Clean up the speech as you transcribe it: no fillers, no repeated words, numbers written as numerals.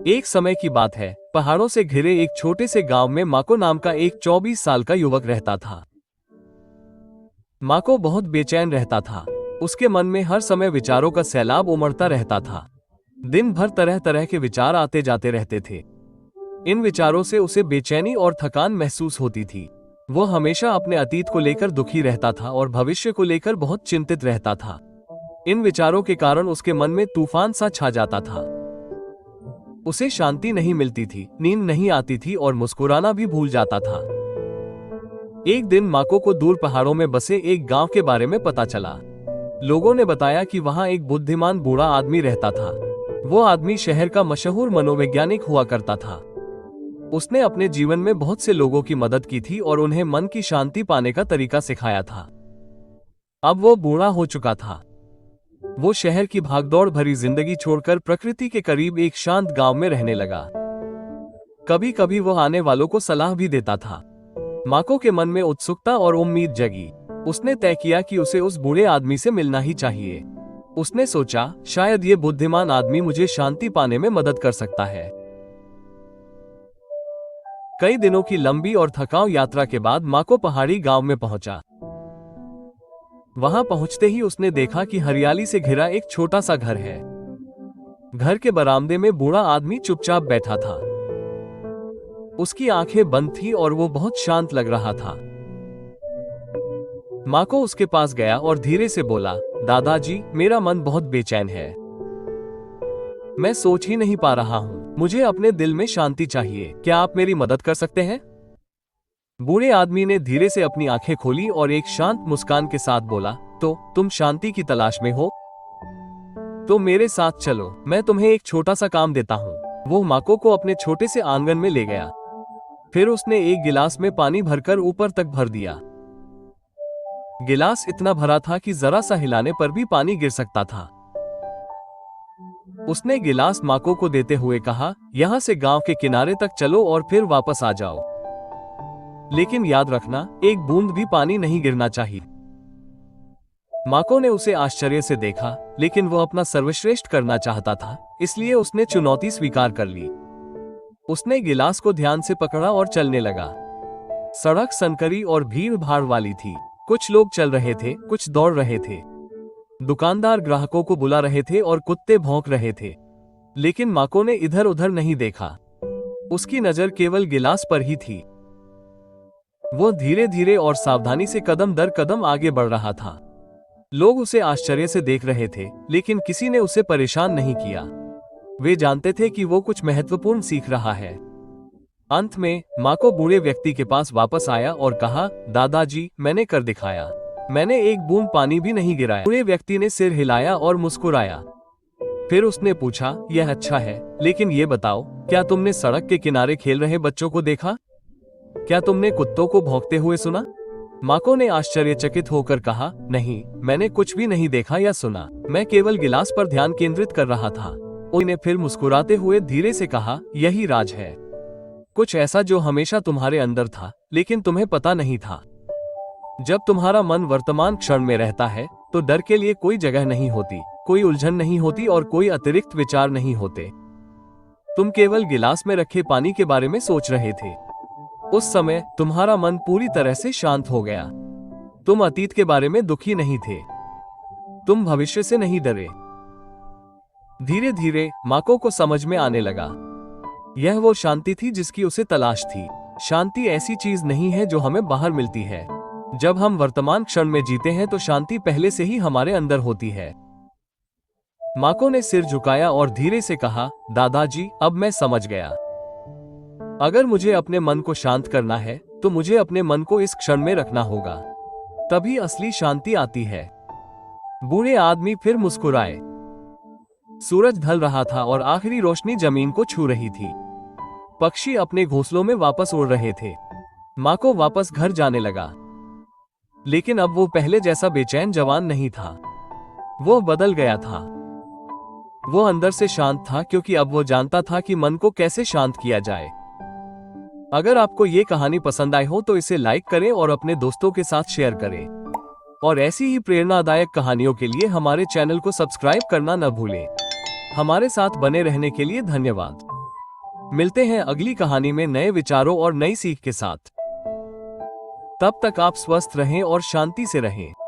एक समय की बात है, पहाड़ों से घिरे एक छोटे से गांव में माको नाम का एक 24 साल का युवक रहता था। माको बहुत बेचैन रहता था। उसके मन में हर समय विचारों का सैलाब उमड़ता रहता था। दिन भर तरह तरह के विचार आते जाते रहते थे। इन विचारों से उसे बेचैनी और थकान महसूस होती थी। वो हमेशा अपने अतीत को लेकर दुखी रहता था और भविष्य को लेकर बहुत चिंतित रहता था। इन विचारों के कारण उसके मन में तूफान सा छा जाता था। उसे शांति नहीं मिलती थी, नींद नहीं आती थी और मुस्कुराना भी भूल जाता था। एक दिन माको को दूर पहाड़ों में बसे एक गांव के बारे में पता चला। लोगों ने बताया कि वहां एक बुद्धिमान बूढ़ा आदमी रहता था। वो आदमी शहर का मशहूर मनोवैज्ञानिक हुआ करता था। उसने अपने जीवन में बहुत से लोगों की मदद की थी और उन्हें मन की शांति पाने का तरीका सिखाया था। अब वो बूढ़ा हो चुका था। वो शहर की भागदौड़ भरी जिंदगी छोड़कर प्रकृति के करीब एक शांत गांव में रहने लगा। कभी कभी वो आने वालों को सलाह भी देता था। माको के मन में उत्सुकता और उम्मीद जगी। उसने तय किया कि उसे उस बूढ़े आदमी से मिलना ही चाहिए। उसने सोचा, शायद ये बुद्धिमान आदमी मुझे शांति पाने में मदद कर सकता है। कई दिनों की लंबी और थकाऊ यात्रा के बाद माको पहाड़ी गांव में पहुंचा। वहां पहुंचते ही उसने देखा कि हरियाली से घिरा एक छोटा सा घर है। घर के बरामदे में बूढ़ा आदमी चुपचाप बैठा था। उसकी आंखें बंद थी और वो बहुत शांत लग रहा था। माको उसके पास गया और धीरे से बोला, दादाजी, मेरा मन बहुत बेचैन है। मैं सोच ही नहीं पा रहा हूं। मुझे अपने दिल में शांति चाहिए। क्या आप मेरी मदद कर सकते हैं? बूढ़े आदमी ने धीरे से अपनी आंखें खोली और एक शांत मुस्कान के साथ बोला, तो तुम शांति की तलाश में हो? तो मेरे साथ चलो, मैं तुम्हें एक छोटा सा काम देता हूँ। वो माको को अपने छोटे से आंगन में ले गया। फिर उसने एक गिलास में पानी भरकर ऊपर तक भर दिया। गिलास इतना भरा था कि जरा सा हिलाने पर भी पानी गिर सकता था। उसने गिलास माको को देते हुए कहा, यहाँ से गांव के किनारे तक चलो और फिर वापस आ जाओ। लेकिन याद रखना, एक बूंद भी पानी नहीं गिरना चाहिए। माको ने उसे आश्चर्य से देखा, लेकिन वो अपना सर्वश्रेष्ठ करना चाहता था, इसलिए उसने चुनौती स्वीकार कर ली। उसने गिलास को ध्यान से पकड़ा और चलने लगा। सड़क संकरी और भीड़ भाड़ वाली थी। कुछ लोग चल रहे थे, कुछ दौड़ रहे थे। दुकानदार ग्राहकों को बुला रहे थे और कुत्ते भौंक रहे थे। लेकिन माको ने इधर उधर नहीं देखा। उसकी नजर केवल गिलास पर ही थी। वो धीरे धीरे और सावधानी से कदम दर कदम आगे बढ़ रहा था। लोग उसे आश्चर्य से देख रहे थे, लेकिन किसी ने उसे परेशान नहीं किया। वे जानते थे कि वो कुछ महत्वपूर्ण सीख रहा है। अंत में माको बूढ़े व्यक्ति के पास वापस आया और कहा, दादाजी, मैंने कर दिखाया। मैंने एक बूंद पानी भी नहीं गिराया। बूढ़े व्यक्ति ने सिर हिलाया और मुस्कुराया। फिर उसने पूछा, यह अच्छा है, लेकिन ये बताओ, क्या तुमने सड़क के किनारे खेल रहे बच्चों को देखा? क्या तुमने कुत्तों को भौंकते हुए सुना? माको ने आश्चर्यचकित होकर कहा, नहीं, मैंने कुछ भी नहीं देखा या सुना। मैं केवल गिलास पर ध्यान केंद्रित कर रहा था। उसने फिर मुस्कुराते हुए धीरे से कहा, यही राज है। कुछ ऐसा जो हमेशा तुम्हारे अंदर था, लेकिन तुम्हें पता नहीं था। जब तुम्हारा मन वर्तमान क्षण में रहता है, तो डर के लिए कोई जगह नहीं होती, कोई उलझन नहीं होती और कोई अतिरिक्त विचार नहीं होते। तुम केवल गिलास में रखे पानी के बारे में सोच रहे थे। उस समय तुम्हारा मन पूरी तरह से शांत हो गया। तुम अतीत के बारे में दुखी नहीं थे। तुम भविष्य से नहीं डरे। धीरे धीरे माको को समझ में आने लगा। यह वो शांति थी जिसकी उसे तलाश थी। शांति ऐसी चीज नहीं है जो हमें बाहर मिलती है। जब हम वर्तमान क्षण में जीते हैं तो शांति पहले से ही हमारे अंदर होती है। माको ने सिर झुकाया और धीरे से कहा, दादाजी, अब मैं समझ गया। अगर मुझे अपने मन को शांत करना है, तो मुझे अपने मन को इस क्षण में रखना होगा। तभी असली शांति आती है। बूढ़े आदमी फिर मुस्कुराए। सूरज ढल रहा था और आखिरी रोशनी जमीन को छू रही थी। पक्षी अपने घोंसलों में वापस उड़ रहे थे। माको वापस घर जाने लगा। लेकिन अब वो पहले जैसा बेचैन जवान नहीं था। वो बदल गया था। वो अंदर से शांत था, क्योंकि अब वो जानता था कि मन को कैसे शांत किया जाए। अगर आपको ये कहानी पसंद आई हो तो इसे लाइक करें और अपने दोस्तों के साथ शेयर करें। और ऐसी ही प्रेरणादायक कहानियों के लिए हमारे चैनल को सब्सक्राइब करना न भूलें। हमारे साथ बने रहने के लिए धन्यवाद। मिलते हैं अगली कहानी में नए विचारों और नई सीख के साथ। तब तक आप स्वस्थ रहें और शांति से रहें।